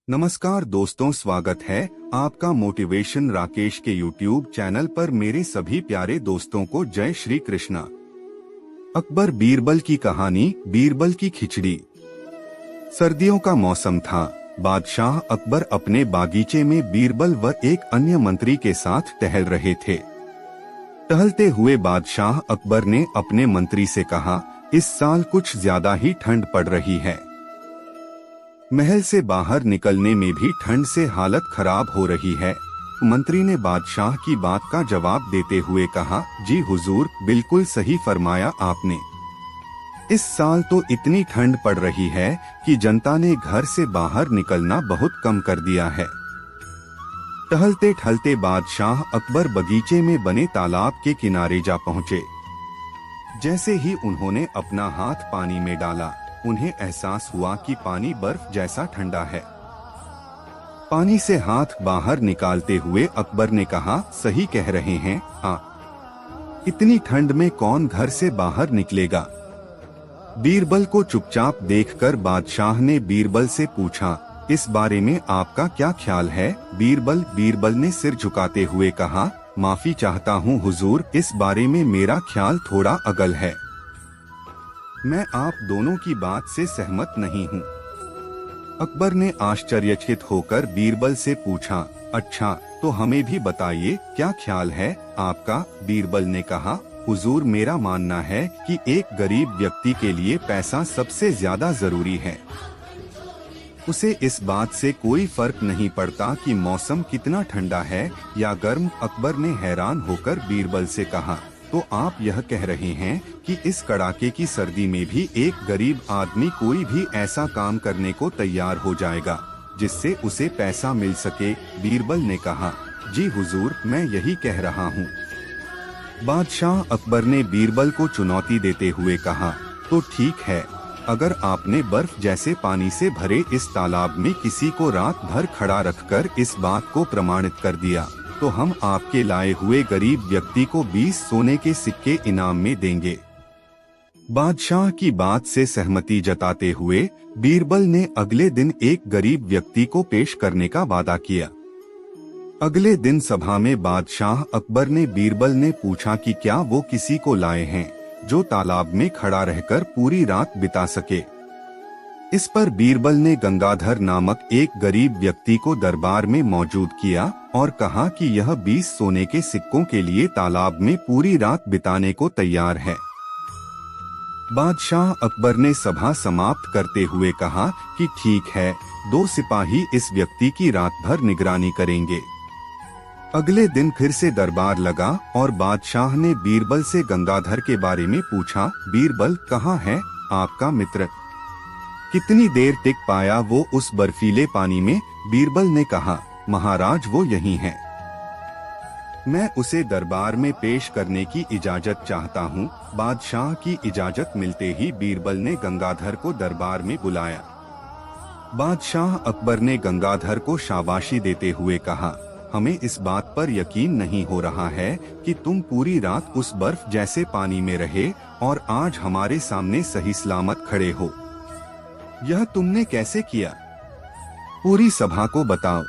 नमस्कार दोस्तों, स्वागत है आपका मोटिवेशन राकेश के YouTube चैनल पर। मेरे सभी प्यारे दोस्तों को जय श्री कृष्णा। अकबर बीरबल की कहानी, बीरबल की खिचड़ी। सर्दियों का मौसम था। बादशाह अकबर अपने बागीचे में बीरबल व एक अन्य मंत्री के साथ टहल रहे थे। टहलते हुए बादशाह अकबर ने अपने मंत्री से कहा, इस साल कुछ ज्यादा ही ठंड पड़ रही है। महल से बाहर निकलने में भी ठंड से हालत खराब हो रही है। मंत्री ने बादशाह की बात का जवाब देते हुए कहा, जी हुजूर, बिल्कुल सही फरमाया आपने। इस साल तो इतनी ठंड पड़ रही है कि जनता ने घर से बाहर निकलना बहुत कम कर दिया है। टहलते टहलते बादशाह अकबर बगीचे में बने तालाब के किनारे जा पहुँचे। जैसे ही उन्होंने अपना हाथ पानी में डाला, उन्हें एहसास हुआ कि पानी बर्फ जैसा ठंडा है। पानी से हाथ बाहर निकालते हुए अकबर ने कहा, सही कह रहे हैं आप, इतनी ठंड में कौन घर से बाहर निकलेगा। बीरबल को चुपचाप देखकर बादशाह ने बीरबल से पूछा, इस बारे में आपका क्या ख्याल है। बीरबल ने सिर झुकाते हुए कहा, माफी चाहता हूँ हुजूर, इस बारे में मेरा ख्याल थोड़ा अगल है। मैं आप दोनों की बात से सहमत नहीं हूँ। अकबर ने आश्चर्यचकित होकर बीरबल से पूछा, अच्छा तो हमें भी बताइए क्या ख्याल है आपका। बीरबल ने कहा, हुजूर, मेरा मानना है कि एक गरीब व्यक्ति के लिए पैसा सबसे ज्यादा जरूरी है। उसे इस बात से कोई फर्क नहीं पड़ता कि मौसम कितना ठंडा है या गर्म। अकबर ने हैरान होकर बीरबल से कहा, तो आप यह कह रहे हैं कि इस कड़ाके की सर्दी में भी एक गरीब आदमी कोई भी ऐसा काम करने को तैयार हो जाएगा जिससे उसे पैसा मिल सके। बीरबल ने कहा, जी हुजूर, मैं यही कह रहा हूँ। बादशाह अकबर ने बीरबल को चुनौती देते हुए कहा, तो ठीक है, अगर आपने बर्फ जैसे पानी से भरे इस तालाब में किसी को रात भर खड़ा रखकर इस बात को प्रमाणित कर दिया, तो हम आपके लाए हुए गरीब व्यक्ति को 20 सोने के सिक्के इनाम में देंगे। बादशाह की बात से सहमति जताते हुए बीरबल ने अगले दिन एक गरीब व्यक्ति को पेश करने का वादा किया। अगले दिन सभा में बादशाह अकबर ने बीरबल ने पूछा कि क्या वो किसी को लाए हैं जो तालाब में खड़ा रहकर पूरी रात बिता सके। इस पर बीरबल ने गंगाधर नामक एक गरीब व्यक्ति को दरबार में मौजूद किया और कहा कि यह 20 सोने के सिक्कों के लिए तालाब में पूरी रात बिताने को तैयार है। बादशाह अकबर ने सभा समाप्त करते हुए कहा कि ठीक है, 2 सिपाही इस व्यक्ति की रात भर निगरानी करेंगे। अगले दिन फिर से दरबार लगा और बादशाह ने बीरबल से गंगाधर के बारे में पूछा, बीरबल, कहाँ है आपका मित्र, कितनी देर टिक पाया वो उस बर्फीले पानी में। बीरबल ने कहा, महाराज, वो यही है। मैं उसे दरबार में पेश करने की इजाजत चाहता हूँ। बादशाह की इजाजत मिलते ही बीरबल ने गंगाधर को दरबार में बुलाया। बादशाह अकबर ने गंगाधर को शाबाशी देते हुए कहा, हमें इस बात पर यकीन नहीं हो रहा है कि तुम पूरी रात उस बर्फ जैसे पानी में रहे और आज हमारे सामने सही सलामत खड़े हो। यह तुमने कैसे किया, पूरी सभा को बताओ।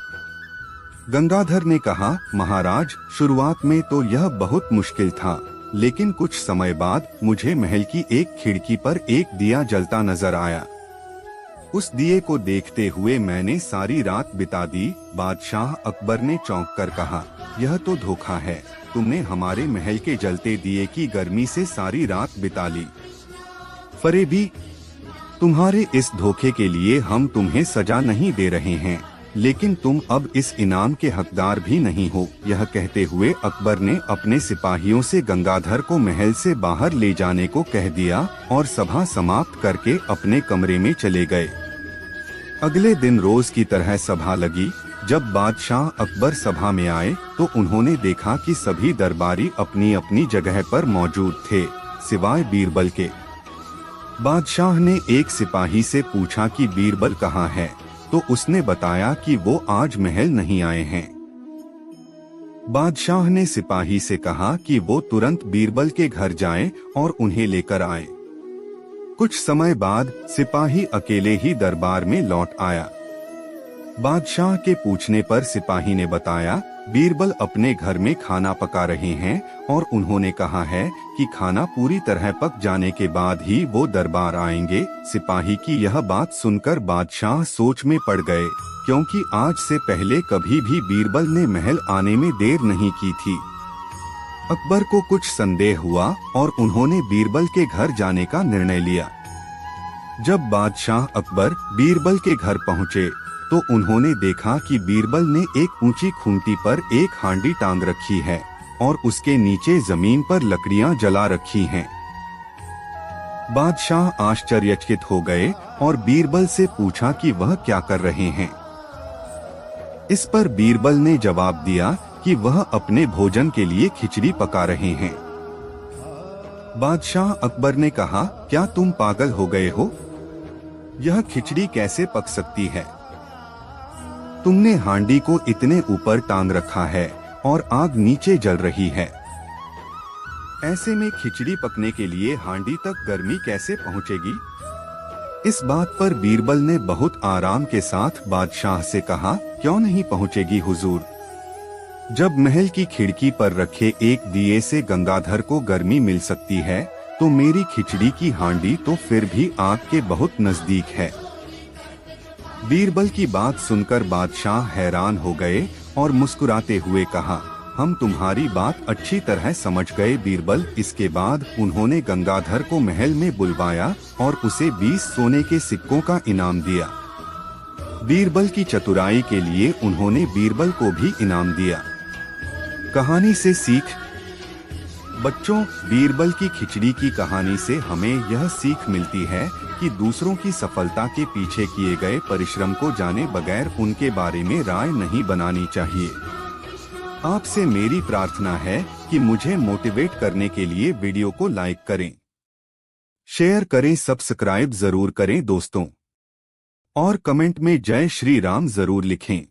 गंगाधर ने कहा, महाराज, शुरुआत में तो यह बहुत मुश्किल था, लेकिन कुछ समय बाद मुझे महल की एक खिड़की पर एक दिया जलता नजर आया। उस दिए को देखते हुए मैंने सारी रात बिता दी। बादशाह अकबर ने चौंक कर कहा, यह तो धोखा है, तुमने हमारे महल के जलते दिए की गर्मी से सारी रात बिता ली। फरेबी, तुम्हारे इस धोखे के लिए हम तुम्हें सजा नहीं दे रहे हैं, लेकिन तुम अब इस इनाम के हकदार भी नहीं हो। यह कहते हुए अकबर ने अपने सिपाहियों से गंगाधर को महल से बाहर ले जाने को कह दिया और सभा समाप्त करके अपने कमरे में चले गए। अगले दिन रोज की तरह सभा लगी। जब बादशाह अकबर सभा में आए तो उन्होंने देखा कि सभी दरबारी अपनी अपनी जगह पर मौजूद थे, सिवाय बीरबल के। बादशाह ने एक सिपाही से पूछा कि बीरबल कहाँ है, तो उसने बताया कि वो आज महल नहीं आए हैं। बादशाह ने सिपाही से कहा कि वो तुरंत बीरबल के घर जाएं और उन्हें लेकर आए। कुछ समय बाद सिपाही अकेले ही दरबार में लौट आया। बादशाह के पूछने पर सिपाही ने बताया, बीरबल अपने घर में खाना पका रहे हैं और उन्होंने कहा है कि खाना पूरी तरह पक जाने के बाद ही वो दरबार आएंगे। सिपाही की यह बात सुनकर बादशाह सोच में पड़ गए, क्योंकि आज से पहले कभी भी बीरबल ने महल आने में देर नहीं की थी। अकबर को कुछ संदेह हुआ और उन्होंने बीरबल के घर जाने का निर्णय लिया। जब बादशाह अकबर बीरबल के घर पहुँचे तो उन्होंने देखा कि बीरबल ने एक ऊंची खूंटी पर एक हांडी टांग रखी है और उसके नीचे जमीन पर लकड़ियां जला रखी हैं। बादशाह आश्चर्यचकित हो गए और बीरबल से पूछा कि वह क्या कर रहे हैं। इस पर बीरबल ने जवाब दिया कि वह अपने भोजन के लिए खिचड़ी पका रहे हैं। बादशाह अकबर ने कहा, क्या तुम पागल हो गए हो? यह खिचड़ी कैसे पक सकती है? तुमने हांडी को इतने ऊपर टांग रखा है और आग नीचे जल रही है। ऐसे में खिचड़ी पकने के लिए हांडी तक गर्मी कैसे पहुंचेगी? इस बात पर बीरबल ने बहुत आराम के साथ बादशाह से कहा, क्यों नहीं पहुंचेगी हुजूर? जब महल की खिड़की पर रखे एक दिए से गंगाधर को गर्मी मिल सकती है, तो मेरी खिचड़ी की हांडी तो फिर भी आग के बहुत नजदीक है। बीरबल की बात सुनकर बादशाह हैरान हो गए और मुस्कुराते हुए कहा, हम तुम्हारी बात अच्छी तरह समझ गए बीरबल। इसके बाद उन्होंने गंगाधर को महल में बुलवाया और उसे 20 सोने के सिक्कों का इनाम दिया। बीरबल की चतुराई के लिए उन्होंने बीरबल को भी इनाम दिया। कहानी से सीख। बच्चों, बीरबल की खिचड़ी की कहानी से हमें यह सीख मिलती है कि दूसरों की सफलता के पीछे किए गए परिश्रम को जाने बगैर उनके बारे में राय नहीं बनानी चाहिए। आपसे मेरी प्रार्थना है कि मुझे मोटिवेट करने के लिए वीडियो को लाइक करें, शेयर करें, सब्सक्राइब जरूर करें दोस्तों, और कमेंट में जय श्री राम जरूर लिखें।